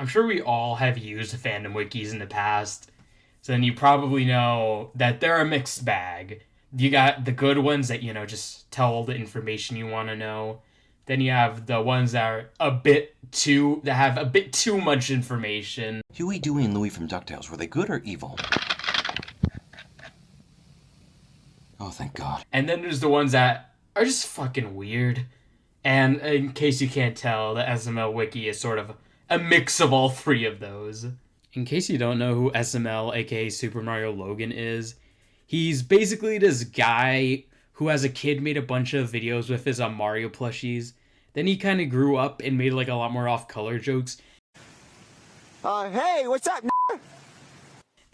I'm sure we all have used fandom wikis in the past, so then you probably know that they're a mixed bag. You got the good ones that, just tell all the information you want to know. Then you have the ones that are that have a bit too much information. Huey, Dewey, and Louie from DuckTales, were they good or evil? Oh, thank God. And then there's the ones that are just fucking weird. And in case you can't tell, the SML Wiki is sort of a mix of all three of those. In case you don't know who SML, aka Super Mario Logan, is, he's basically this guy who as a kid made a bunch of videos with his Mario plushies. Then he kind of grew up and made like a lot more off-color jokes. Hey, what's up?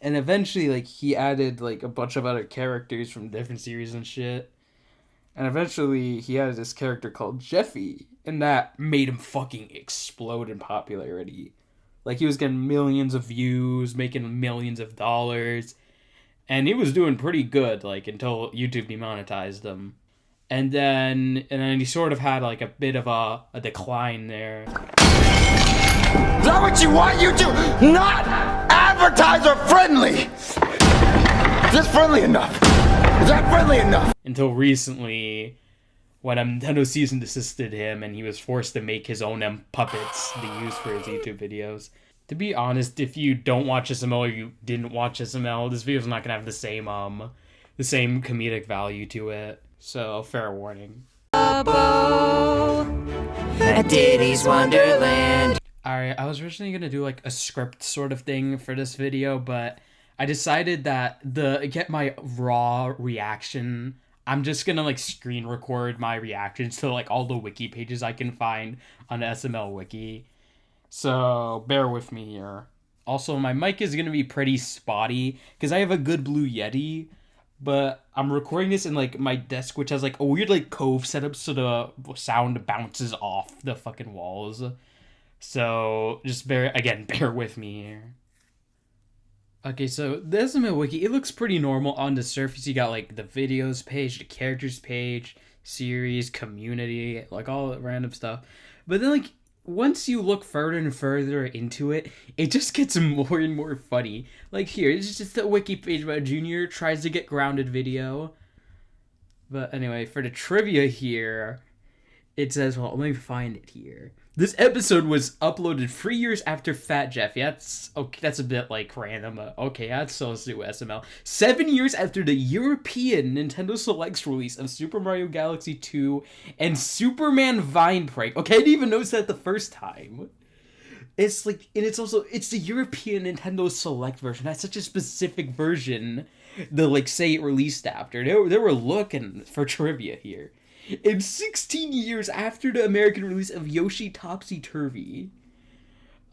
And eventually, like, he added like a bunch of other characters from different series and shit. And eventually, he added this character called Jeffy, and that made him fucking explode in popularity. Like, he was getting millions of views, making millions of dollars, and he was doing pretty good, like, until YouTube demonetized him. And then he sort of had, like, a bit of a decline there. Is that what you want, YouTube? Not advertiser friendly! Is this friendly enough? Is that friendly enough? Until recently, when Nintendo cease and desisted him, and he was forced to make his own puppets to use for his YouTube videos. To be honest, if you don't watch SML or you didn't watch SML, this video's not gonna have the same comedic value to it. So, fair warning. At Diddy's Wonderland. Alright, I was originally gonna do like a script sort of thing for this video, but I decided that get my raw reaction, I'm just gonna like screen record my reactions to like all the wiki pages I can find on the SML Wiki. So bear with me here. Also, my mic is gonna be pretty spotty because I have a good Blue Yeti, but I'm recording this in like my desk, which has like a weird like cove setup so the sound bounces off the fucking walls. So just bear with me here. Okay, so the SML Wiki, it looks pretty normal on the surface. You got like the videos page, the characters page, series, community, like all that random stuff. But then like once you look further and further into it, it just gets more and more funny. Like here, it's just a wiki page about Junior tries to get grounded video. But anyway, for the trivia here, it says, well, let me find it here. This episode was uploaded 3 years after Fat Jeffy. That's okay. That's a bit like random. Okay, that's so stupid. SML. 7 years after the European Nintendo Selects release of Super Mario Galaxy 2 and Superman Vine Prank. Okay, I didn't even notice that the first time. It's like, and it's the European Nintendo Select version. That's such a specific version. The like say it released after. They were looking for trivia here. In 16 years after the American release of Yoshi Topsy Turvy.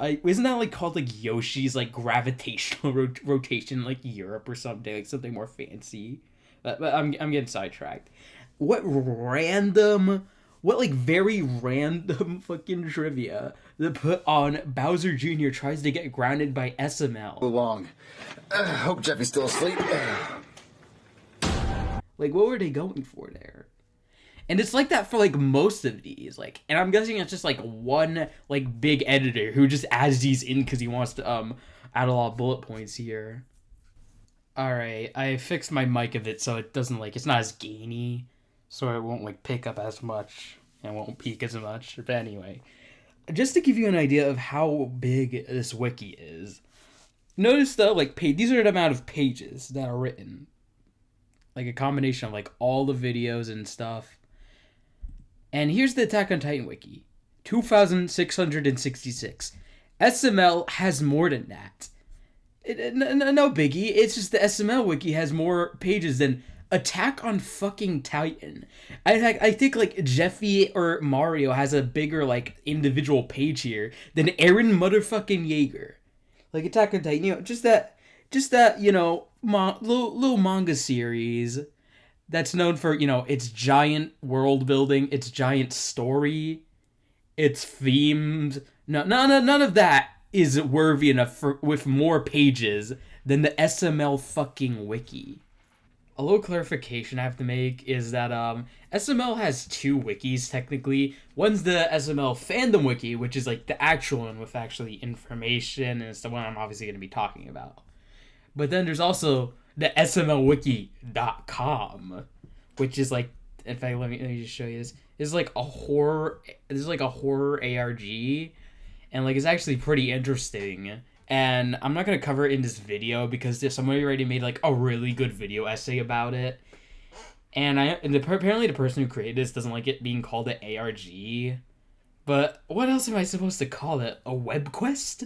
Isn't that like called like Yoshi's like gravitational rotation like Europe or something, like something more fancy? But I'm getting sidetracked. What very random fucking trivia that put on Bowser Jr. tries to get grounded by SML. Long. Hope Jeffy's still asleep. Like, what were they going for there? And it's like that for like most of these, like, and I'm guessing it's just like one like big editor who just adds these in because he wants to add a lot of bullet points here. All right, I fixed my mic a bit so it doesn't like it's not as gainy, so it won't like pick up as much and won't peak as much. But anyway, just to give you an idea of how big this wiki is, notice though like these are the amount of pages that are written, like a combination of like all the videos and stuff. And here's the Attack on Titan wiki. 2,666. SML has more than that. No biggie. It's just the SML wiki has more pages than Attack on fucking Titan. I think like Jeffy or Mario has a bigger like individual page here than Aaron motherfucking Yeager. Like Attack on Titan, just that little manga series that's known for, its giant world building, its giant story, its themes. No, none of that is worthy enough with more pages than the SML fucking wiki. a little clarification I have to make is that SML has two wikis technically. One's the SML fandom wiki, which is like the actual one with actually information, and it's the one I'm obviously going to be talking about. But then there's also the SMLWiki.com, which is like, in fact, let me just show you this. This is like a horror. This is like a horror ARG, and like it's actually pretty interesting. And I'm not gonna cover it in this video because there's somebody already made like a really good video essay about it. And apparently the person who created this doesn't like it being called an ARG. But what else am I supposed to call it? A web quest?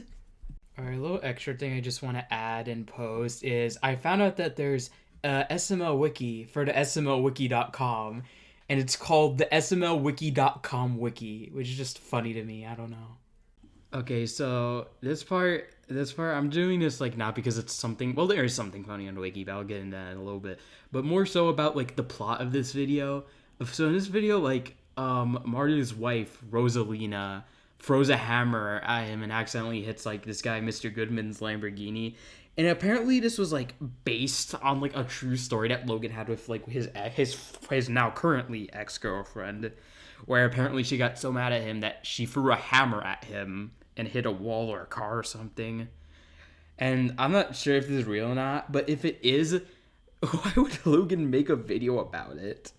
Alright, a little extra thing I just want to add and post is I found out that there's a SML wiki for the SMLWiki.com, and it's called the SMLWiki.com wiki, which is just funny to me. I don't know. Okay, so this part I'm doing this like not because it's something, well, there is something funny on the wiki, but I'll get into that in a little bit, but more so about like the plot of this video. So in this video, like Marty's wife Rosalina throws a hammer at him and accidentally hits like this guy Mr. Goodman's Lamborghini, and apparently this was like based on like a true story that Logan had with like his now currently ex-girlfriend, where apparently she got so mad at him that she threw a hammer at him and hit a wall or a car or something. And I'm not sure if this is real or not, but if it is, why would Logan make a video about it?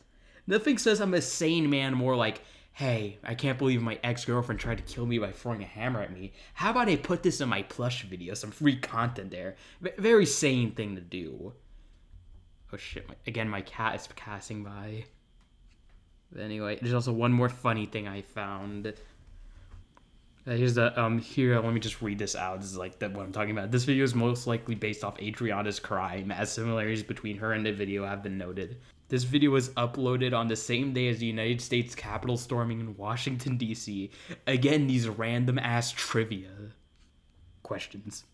Nothing says I'm a sane man more like, hey, I can't believe my ex-girlfriend tried to kill me by throwing a hammer at me. How about I put this in my plush video, some free content there. Very sane thing to do. Oh shit, again, my cat is passing by. But anyway, there's also one more funny thing I found. Here's the here. Let me just read this out. This is like what I'm talking about. This video is most likely based off Adriana's crime, as similarities between her and the video have been noted. This video was uploaded on the same day as the United States Capitol storming in Washington, D.C. Again, these random ass trivia questions.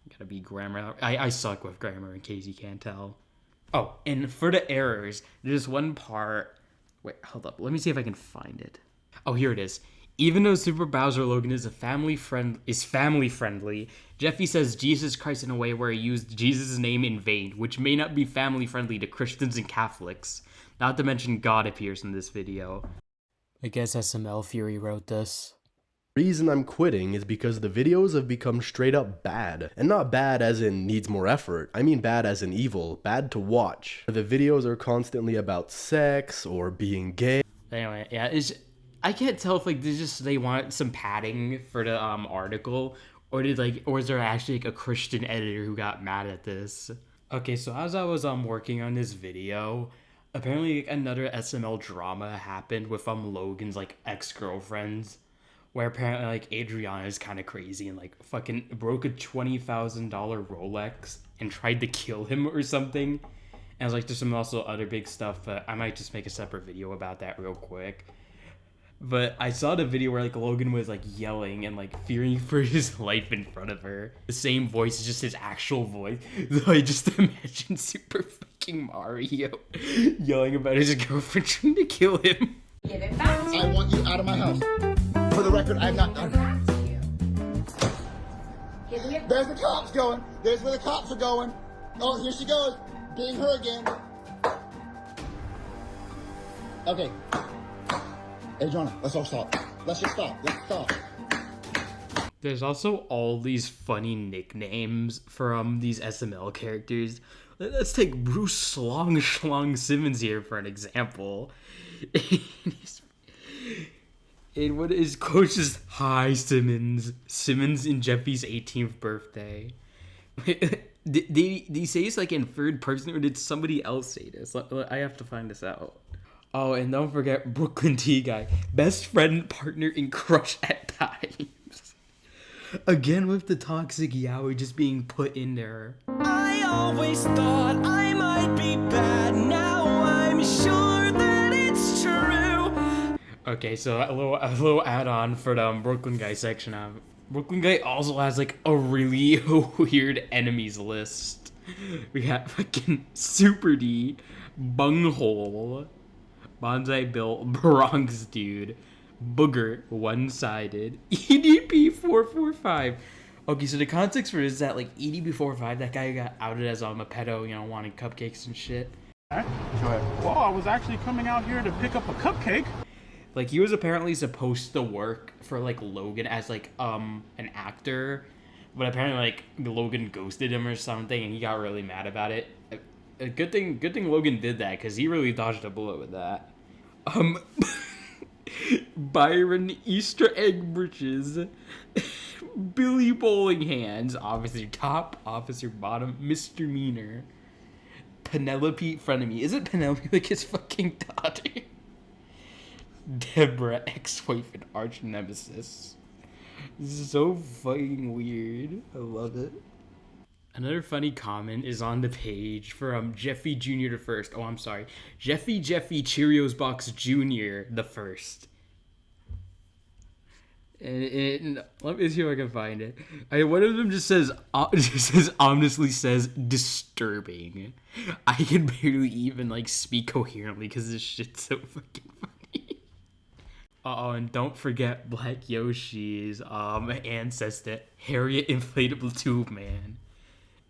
Gotta be grammar. I suck with grammar, in case you can't tell. Oh, and for the errors, there's one part. Wait, hold up. Let me see if I can find it. Oh, here it is. Even though Super Bowser Logan is family friendly, Jeffy says Jesus Christ in a way where he used Jesus' name in vain, which may not be family friendly to Christians and Catholics. Not to mention God appears in this video. I guess SML Fury wrote this. Reason I'm quitting is because the videos have become straight up bad. And not bad as in needs more effort, I mean bad as in evil, bad to watch. The videos are constantly about sex or being gay. Anyway, yeah, I can't tell if like they want some padding for the article, or is there actually like a Christian editor who got mad at this? Okay, so as I was working on this video, apparently like, another SML drama happened with Logan's like ex-girlfriends, where apparently like Adriana is kind of crazy and like fucking broke a $20,000 Rolex and tried to kill him or something. And I was like, there's some also other big stuff, but I might just make a separate video about that real quick. But I saw the video where like Logan was like yelling and like fearing for his life in front of her. The same voice is just his actual voice. So I just imagine Super fucking Mario yelling about his girlfriend trying to kill him. Give it back to I want you out of my house. For the record, I'm not done. Give me a There's the cops going. There's where the cops are going. Oh, here she goes. Being her again. Okay. Adriana, let's all stop. Let's just stop. Let's stop. There's also all these funny nicknames from these SML characters. Let's take Bruce Schlong Simmons here for an example. And what his coach is, hi Simmons. Simmons in Jeffy's 18th birthday. Did he say this like in third person, or did somebody else say this? I have to find this out. Oh, and don't forget Brooklyn T Guy, best friend, partner, and crush at times. Again with the toxic yaoi just being put in there. I always thought I might be bad, now I'm sure that it's true. Okay, so a little add-on for the Brooklyn Guy section. Brooklyn Guy also has like a really weird enemies list. We got fucking Super D, Bunghole, Bonsai Bill, Bronx Dude, Booger, One-Sided, EDP445. Okay, so the context for this is that like EDP445, that guy got outed as a pedo, wanting cupcakes and shit. Well, I was actually coming out here to pick up a cupcake. Like, he was apparently supposed to work for, like, Logan as, like, an actor. But apparently, like, Logan ghosted him or something, and he got really mad about it. A good thing Logan did that, because he really dodged a bullet with that. Byron Easter Egg Bridges. Billy Bowling Hands, Officer Top, Officer Bottom, Mr. Meaner. Penelope Frenemy. Isn't Penelope like his fucking daughter? Deborah, ex-wife and arch nemesis. This is so fucking weird. I love it. Another funny comment is on the page for Jeffy Jr. the First. Oh, I'm sorry. Jeffy Cheerios Box Jr. the First. And let me see if I can find it. One of them just says honestly says disturbing. I can barely even like speak coherently because this shit's so fucking funny. And don't forget Black Yoshi's ancestor Harriet Inflatable Tube Man,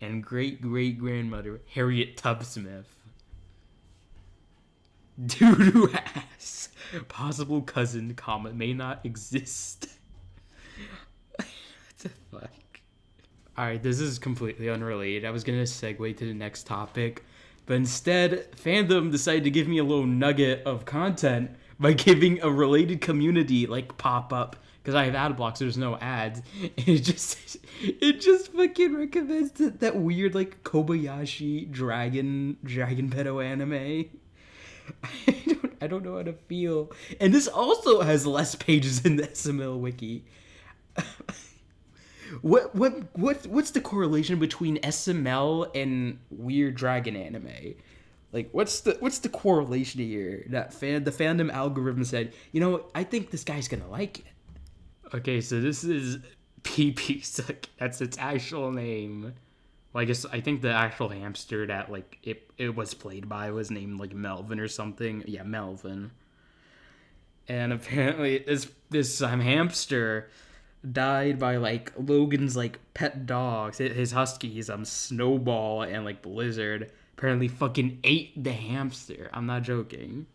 and great grandmother Harriet Tubsmith. Doo-doo ass. Possible cousin, comma, may not exist. What the fuck? Alright, this is completely unrelated. I was gonna segue to the next topic, but instead, fandom decided to give me a little nugget of content by giving a related community, like, pop-up. Because I have ad blocks, so there's no ads. And it just fucking recommends that weird, like, Kobayashi dragon pedo anime. I don't know how to feel. And this also has less pages in the SML Wiki. What's the correlation between SML and weird dragon anime? Like, what's the correlation here? The fandom algorithm said, you know, I think this guy's gonna like it. Okay, so this is PP Suck. That's its actual name. Well, I think the actual hamster that like it was played by was named like Melvin or something. Yeah, Melvin. And apparently this hamster died by like Logan's like pet dogs. His huskies, Snowball and like Blizzard, apparently fucking ate the hamster. I'm not joking.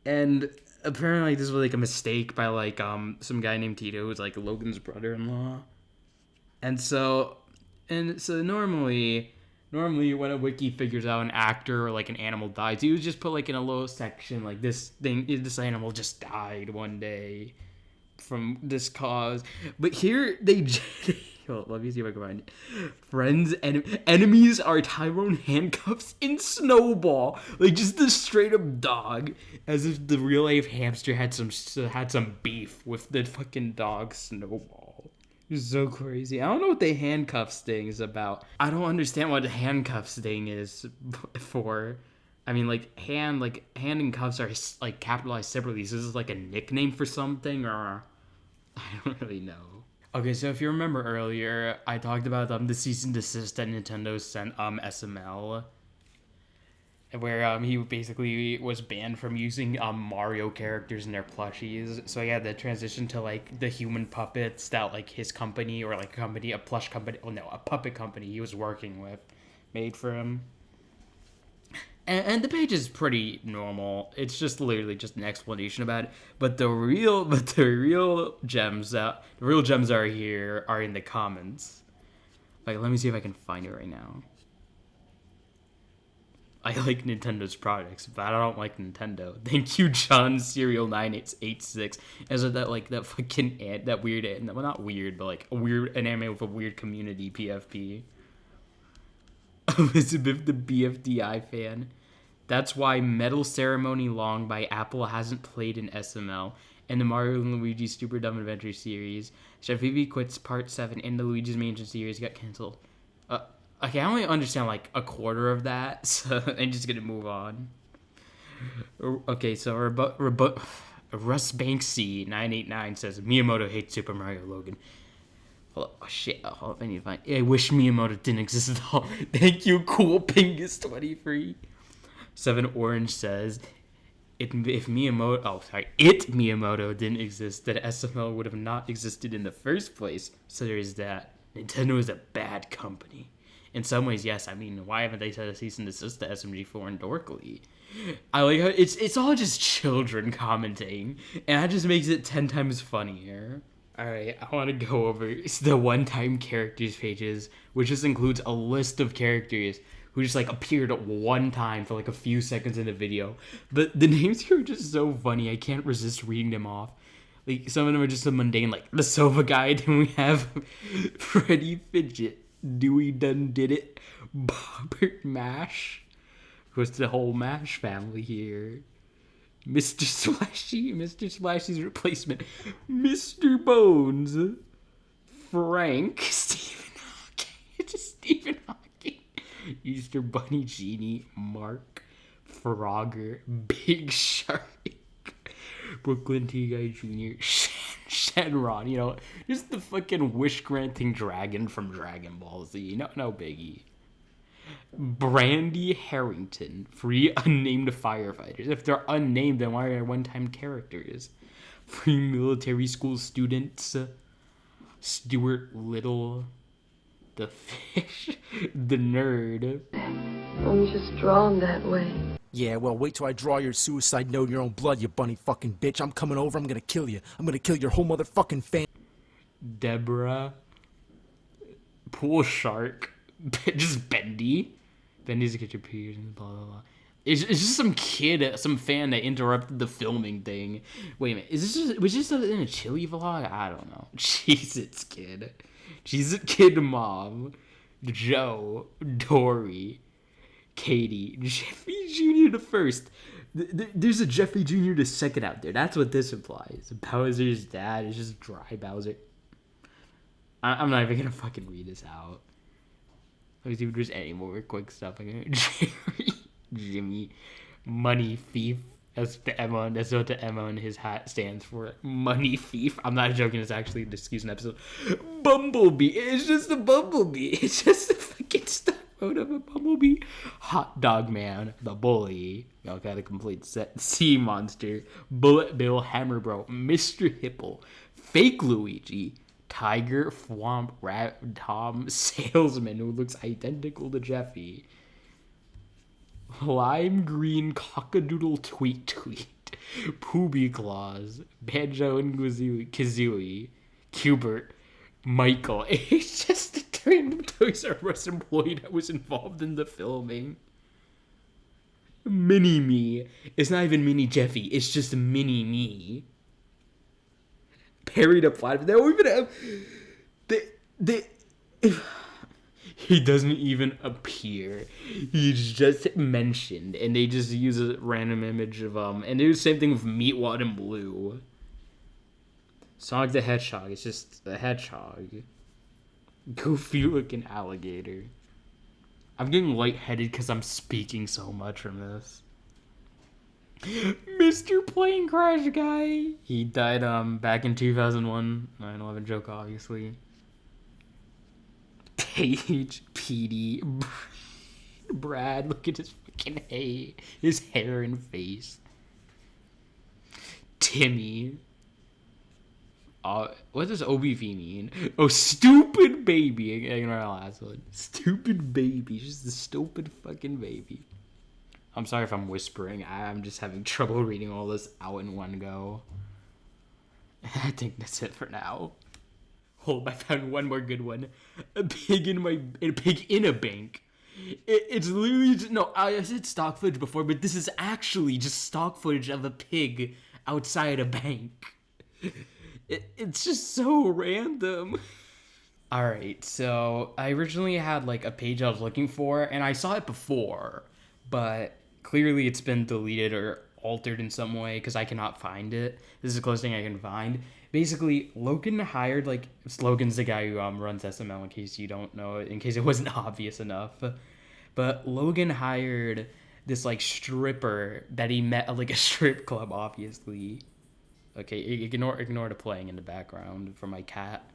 And apparently this was like a mistake by like some guy named Tito, who's like Logan's brother-in-law. And so normally when a wiki figures out an actor or like an animal dies, you would just put like in a little section like this animal just died one day from this cause. But here they let me see if I can find it. Friends and enemies are Tyrone Handcuffs in Snowball. Like just the straight up dog, as if the real life hamster had some beef with the fucking dog Snowball. It's so crazy. I don't know what the handcuffs thing is about. I don't understand what the handcuffs thing is for. I mean, hand and cuffs are like capitalized separately. So this is like a nickname for something, or I don't really know. Okay, so if you remember earlier, I talked about the cease and desist that Nintendo sent SML, where he basically was banned from using Mario characters in their plushies. So he had to transition to like the human puppets that like his company or like a puppet company he was working with made for him. And the page is pretty normal. It's just literally just an explanation about it. But the real gems are here are in the comments. Like, let me see if I can find it right now. I like Nintendo's products, but I don't like Nintendo. Thank you, John Serial 9886. As of that fucking that weird, well, not weird, but like a weird anime with a weird community PFP. Elizabeth the BFDI fan. That's why Metal Ceremony Long by Apple hasn't played in SML, and the Mario and Luigi Super Dumb Adventure series. Shafibi quits Part 7 and the Luigi's Mansion series got cancelled. Okay, I only understand like a quarter of that, so I'm just gonna move on. Okay, so Russ Banksy 989 says Miyamoto hates Super Mario Logan. Oh shit! I need to find. I wish Miyamoto didn't exist at all. Thank you, Cool Pingus 23. 7 Orange says, if Miyamoto didn't exist, then SML would have not existed in the first place. So there's that. Nintendo is a bad company, In some ways, yes. I mean, why haven't they said a cease and desist to SMG4 and Dorkly? I like how it's all just children commenting, and that just makes it 10 times funnier. Alright, I want to go over the one-time characters pages, which just includes a list of characters who just like appeared at one time for like a few seconds in the video. But the names here are just so funny, I can't resist reading them off. Like, some of them are just a mundane, like the Sova guy. Then we have Freddy Fidget, Dewey Done Did It, Bobbert Mash, who's the whole Mash family here. Mr. Splashy, Mr. Splashy's replacement, Mr. Bones, Frank, Stephen Hawking, just Stephen Hawking, Easter Bunny Genie, Mark, Frogger, Big Shark, Brooklyn T. Guy Jr., Shenron, you know, just the fucking wish-granting dragon from Dragon Ball Z, no biggie. Brandy Harrington, 3 unnamed firefighters. If they're unnamed, then why are they one-time characters? 3 military school students. Stuart Little, the fish, the nerd. I'm just drawn that way. Yeah, well, wait till I draw your suicide note in your own blood, you bunny fucking bitch. I'm coming over, I'm gonna kill you. I'm gonna kill your whole motherfucking fan. Deborah, Pool Shark, just Bendy. Bendy's a kitchen peers and blah blah blah. It's just some kid, some fan that interrupted the filming thing. Wait a minute, was this in a chili vlog? I don't know. Cheez-Its kid, Cheez-It kid mom, Joe, Dory, Katie, Jeffy Jr. the first. There's a Jeffy Jr. the second out there. That's what this implies. Bowser's dad is just dry Bowser. I'm not even gonna fucking read this out. Let me see if there's any more quick stuff. Jerry, Jimmy, Money Thief. That's the Emma. That's what the Emma in his hat stands for. Money Thief. I'm not joking. It's actually the excuse an episode. Bumblebee. It's just a bumblebee. It's just a fucking stock photo of a bumblebee. Hot Dog Man, the bully. Y'all got a complete set. Sea Monster. Bullet Bill, Hammer Bro, Mr. Hipple, Fake Luigi, Tiger, Swamp Rat, Tom, Salesman, who looks identical to Jeffy. Lime Green Cockadoodle Tweet, Poobie Claus, Banjo and Kazooie, Cubert, Michael. It's just a random Toys R Us employee that was involved in the filming. Mini Me. It's not even Mini Jeffy, it's just Mini Me. Parried up flat. They don't even have. He doesn't even appear. He's just mentioned, and they just use a random image of and they do the same thing with Meatwad and Blue. Sonic the Hedgehog. It's just a hedgehog. Goofy looking alligator. I'm getting lightheaded because I'm speaking so much from this. Mr. Plane Crash Guy. He died back in 2001. 9/11 joke, obviously. Paige, Petey, Brad. Look at his fucking his hair and face. Timmy. What does OBV mean? Oh, stupid baby. Ignore the last one. Stupid baby. Just the stupid fucking baby. I'm sorry if I'm whispering. I'm just having trouble reading all this out in one go. I think that's it for now. Hold, I found one more good one. A pig in a bank. It's literally just, no. I said stock footage before, but this is actually just stock footage of a pig outside a bank. It's just so random. Alright, so I originally had like a page I was looking for, and I saw it before, but clearly it's been deleted or altered in some way because I cannot find it. This is the closest thing I can find. Basically, Logan hired, like, Logan's the guy who runs SML, in case you don't know it, in case it wasn't obvious enough. But Logan hired this, like, stripper that he met at, like, a strip club, obviously. Okay, ignore the playing in the background for my cat.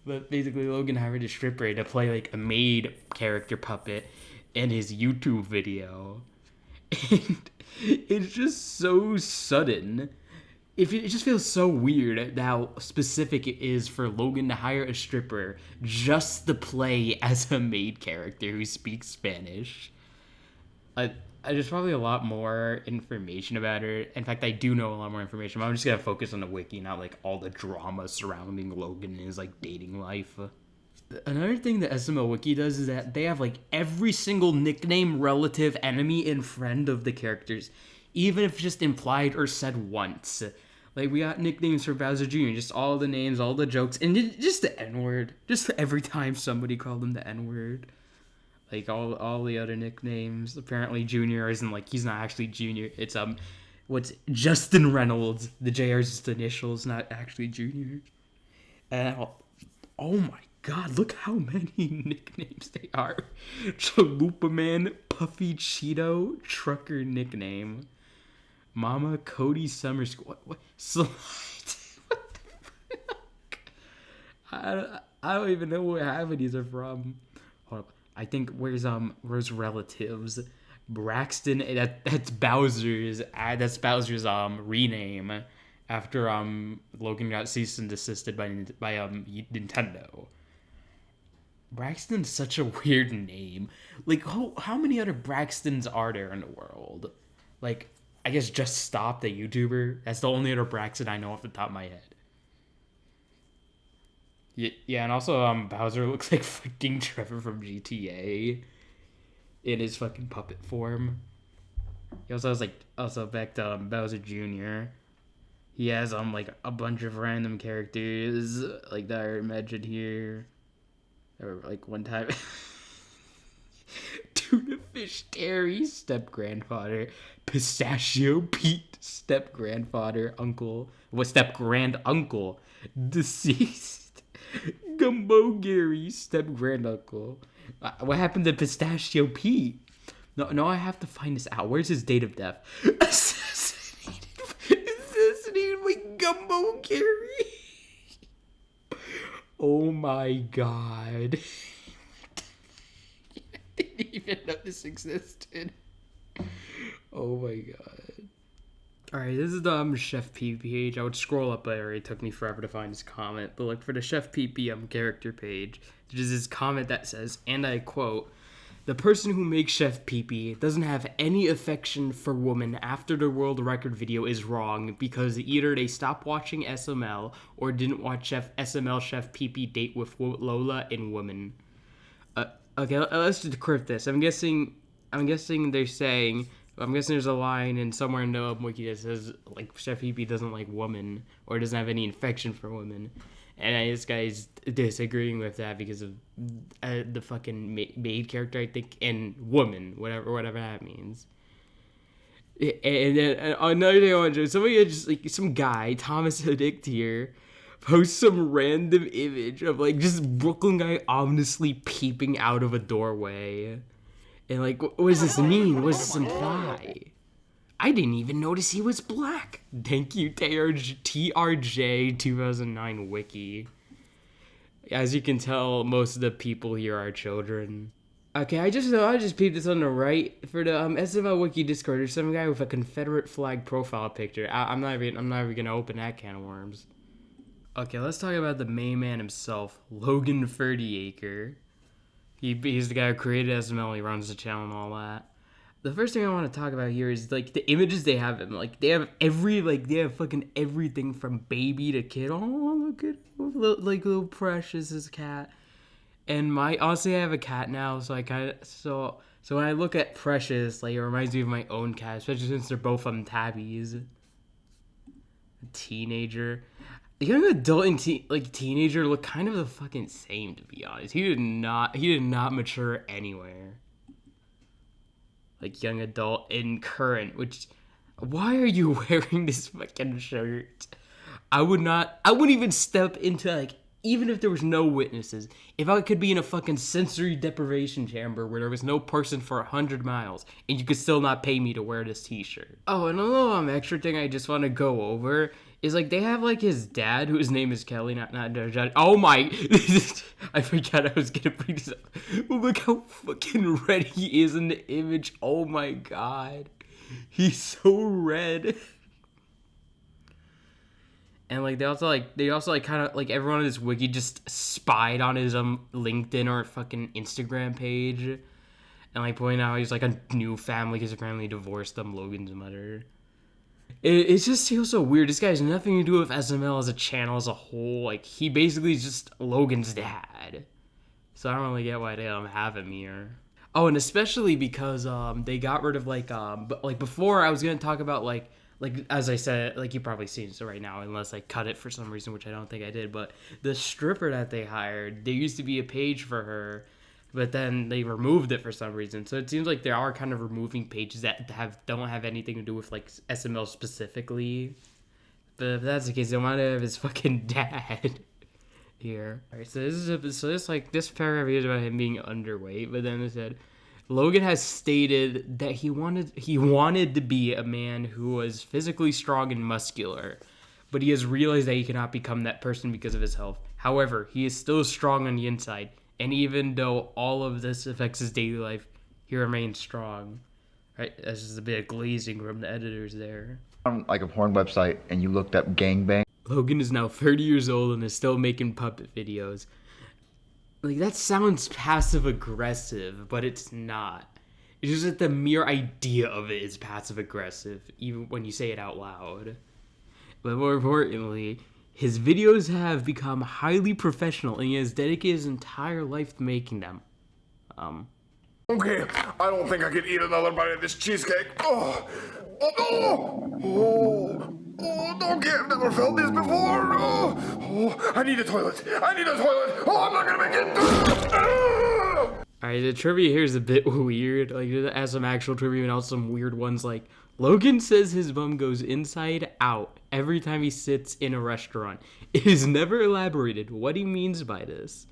But basically, Logan hired a stripper to play, like, a maid character puppet in his YouTube video. And it's just so sudden. it just feels so weird how specific it is for Logan to hire a stripper just to play as a maid character who speaks Spanish. There's probably a lot more information about her. In fact, I do know a lot more information, but I'm just gonna focus on the wiki, not like all the drama surrounding Logan and his like dating life. Another thing the SML Wiki does is that they have like every single nickname, relative, enemy, and friend of the characters, even if just implied or said once. Like, we got nicknames for Bowser Jr., just all the names, all the jokes, and just the N-word. Just every time somebody called him the N-word. Like, all the other nicknames. Apparently, Junior isn't, like, he's not actually Junior. It's, what's Justin Reynolds. The JR's just initials, not actually Junior. And, oh my god, look how many nicknames they are. Chalupa Man, Puffy Cheeto, Trucker nickname. Mama Cody Summer School. What? So, what the fuck? I don't even know what half of these are from. Hold up. I think where's relatives? Braxton. That's Bowser's. That's Bowser's rename after Logan got cease and desisted by Nintendo. Braxton's such a weird name. Like, how many other Braxtons are there in the world? Like, I guess Just Stop, the YouTuber. That's the only other Braxton I know off the top of my head. Yeah, and also Bowser looks like fucking Trevor from GTA in his fucking puppet form. He also has back to Bowser Jr. He has like a bunch of random characters like that are mentioned here. Or like one time Tuna Fish Terry, step-grandfather. Pistachio Pete, step-grandfather, uncle. What, step-grand-uncle? Deceased. Gumbo Gary, step-granduncle. What happened to Pistachio Pete? No, I have to find this out. Where's his date of death? Assassinated by Gumbo Gary. Oh my god. I didn't even know this existed. Oh my god. Alright, this is the Chef P page. I would scroll up there. It took me forever to find this comment. But like for the Chef PP character page, there's this comment that says, and I quote, "The person who makes Chef PP doesn't have any affection for women after the world record video is wrong because either they stopped watching SML or didn't watch SML Chef PP date with Lola and women." Okay, let's decrypt this. I'm guessing they're saying, I'm guessing there's a line in somewhere in the wiki that says like Chef PP doesn't like women or doesn't have any affection for women. And this guy's disagreeing with that because of the fucking maid character, I think, and woman, whatever that means. And then another thing I want to do, somebody just like some guy, Thomas Addict here, posts some random image of like just Brooklyn guy ominously peeping out of a doorway. And like, what does this mean? What does this imply? I didn't even notice he was black. Thank you, TRJ 2009 Wiki. As you can tell, most of the people here are children. Okay, I just peeped this on the right for the SML Wiki Discord. There's some guy with a Confederate flag profile picture. I'm not even gonna open that can of worms. Okay, let's talk about the main man himself, Logan 30acre. He's the guy who created SML. He runs the channel and all that. The first thing I want to talk about here is like the images they have him. Like they have fucking everything from baby to kid. Oh, look at little Precious, his cat. And honestly, I have a cat now, so so when I look at Precious, like it reminds me of my own cat, especially since they're both tabbies. A teenager. The young adult and teenager look kind of the fucking same, to be honest. He did not mature anywhere. Like young adult and current, which, why are you wearing this fucking shirt? I wouldn't even step into like, even if there was no witnesses, if I could be in a fucking sensory deprivation chamber where there was no person for 100 miles and you could still not pay me to wear this t-shirt. Oh, and a little extra thing I just want to go over is like they have like his dad, whose name is Kelly, not Judge. Oh my, I forgot I was gonna bring this up. Well, look how fucking red he is in the image. Oh my god, he's so red. And like they also like kind of like everyone on this wiki just spied on his LinkedIn or fucking Instagram page, and like pointing out he's like a new family because apparently he divorced them. Logan's mother. It just feels so weird. This guy has nothing to do with SML as a channel as a whole. Like he basically is just Logan's dad. So I don't really get why they don't have him here. Oh, and especially because they got rid of but like before I was gonna talk about like as I said, like you probably seen it right now, unless I cut it for some reason, which I don't think I did. But the stripper that they hired, there used to be a page for her, but then they removed it for some reason. So it seems like they are kind of removing pages that don't have anything to do with like SML specifically. But if that's the case, they want to have his fucking dad here. All right, so this paragraph is about him being underweight, but then it said Logan has stated that he wanted to be a man who was physically strong and muscular, but he has realized that he cannot become that person because of his health. However, he is still strong on the inside, and even though all of this affects his daily life, he remains strong. Right? That's just a bit of glazing from the editors there. On like a porn website and you looked up gangbang. Logan is now 30 years old and is still making puppet videos. Like, that sounds passive-aggressive, but it's not. It's just that the mere idea of it is passive-aggressive, even when you say it out loud. But more importantly, his videos have become highly professional, and he has dedicated his entire life to making them. Okay, I don't think I can eat another bite of this cheesecake. Oh, okay, I've never felt this before. Oh, I need a toilet. Oh, I'm not gonna make it. Alright, the trivia here is a bit weird. Like, it has some actual trivia and also some weird ones. Like, Logan says his bum goes inside out every time he sits in a restaurant. It is never elaborated what he means by this.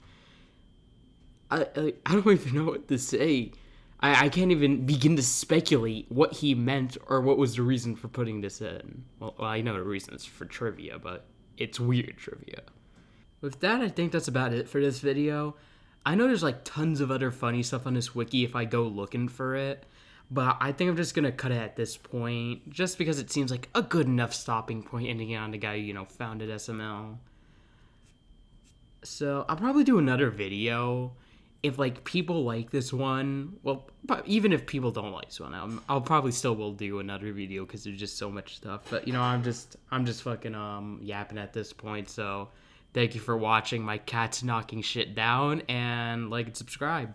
I don't even know what to say. I can't even begin to speculate what he meant or what was the reason for putting this in. Well, I know the reason is for trivia, but it's weird trivia. With that, I think that's about it for this video. I know there's like tons of other funny stuff on this wiki if I go looking for it, but I think I'm just gonna cut it at this point, just because it seems like a good enough stopping point ending on the guy who, founded SML. So I'll probably do another video if like people like this one. Well, but even if people don't like this one, I'll probably still will do another video because there's just so much stuff. But I'm just fucking yapping at this point. So thank you for watching. My cat's knocking shit down, and like and subscribe.